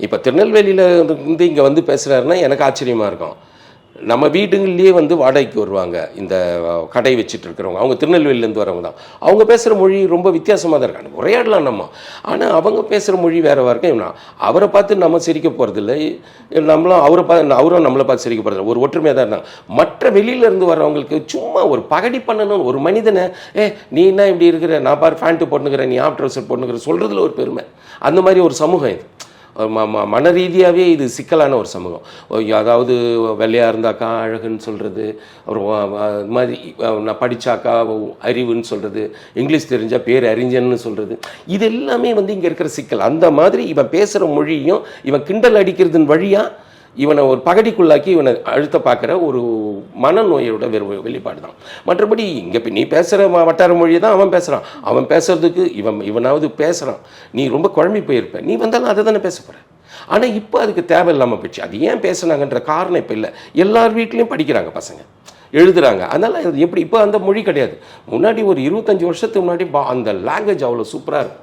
இப்போ திருநெல்வேலியில் இருந்து இங்கே வந்து பேசுகிறாருன்னா எனக்கு ஆச்சரியமாக இருக்கும். நம்ம வீடுங்கள்லேயே வந்து வாடகைக்கு வருவாங்க இந்த கடை வச்சுட்டு இருக்கிறவங்க, அவங்க திருநெல்வேலியிலேருந்து வரவங்க தான். அவங்க பேசுகிற மொழி ரொம்ப வித்தியாசமாக தான் இருக்காங்க, உரையாடலாம் நம்ம. ஆனால் அவங்க பேசுகிற மொழி வேறு இருக்கும். அவரை பார்த்து நம்ம சிரிக்க போகிறதில்ல, நம்மளும் அவரும் நம்மளை பார்த்து சிரிக்க போகிறதில்ல, ஒரு ஒற்றுமையாக தான் இருந்தாங்க. மற்ற வெளியிலேருந்து வர்றவங்களுக்கு சும்மா ஒரு பகடி பண்ணணும், ஒரு மனிதனை நீ என்ன இப்படி இருக்கிற, நான் பாரு ஃபேண்ட்டு போட்டுக்கிறேன், நீ ஆஃப் ட்ரெஸ்ஸர் போட்டுக்கிற சொல்கிறதுல ஒரு பெருமை. அந்த மாதிரி ஒரு சமூகம் இது. மன ரீதியாகவே இது சிக்கலான ஒரு சமூகம். அதாவது வெள்ளையாக இருந்தாக்கா அழகுன்னு சொல்கிறது, அப்புறம் இது மாதிரி நான் படித்தாக்கா அறிவுன்னு சொல்கிறது, இங்கிலீஷ் தெரிஞ்சால் பேர் அறிஞன்னு சொல்கிறது, இது எல்லாமே வந்து இங்கே இருக்கிற சிக்கல். அந்த மாதிரி இவன் பேசுகிற மொழியும் இவன் கிண்டல் அடிக்கிறதுன்னு வழியாக இவனை ஒரு பகடிக்குள்ளாக்கி இவனை அழுத்த பார்க்குற ஒரு மனநோயோட வெளிப்பாடு தான். மற்றபடி இங்கே நீ பேசுகிற வட்டார மொழியை தான் அவன் பேசுகிறான். அவன் பேசுகிறதுக்கு இவனாவது பேசுகிறான். நீ ரொம்ப குழம்பி போயிருப்ப, நீ வந்தாலும் அதை தானே பேச போகிற. ஆனால் இப்போ அதுக்கு தேவையில்லாமல் போயிடுச்சு. அது ஏன் பேசுனாங்கன்ற காரணம் இப்போ இல்லை. எல்லார் வீட்லேயும் படிக்கிறாங்க பசங்க, எழுதுகிறாங்க. அதனால் எப்படி இப்போ அந்த மொழி கிடையாது. முன்னாடி ஒரு 25 வருஷத்துக்கு முன்னாடி அந்த லாங்குவேஜ் அவ்வளோ சூப்பராக இருக்கும்.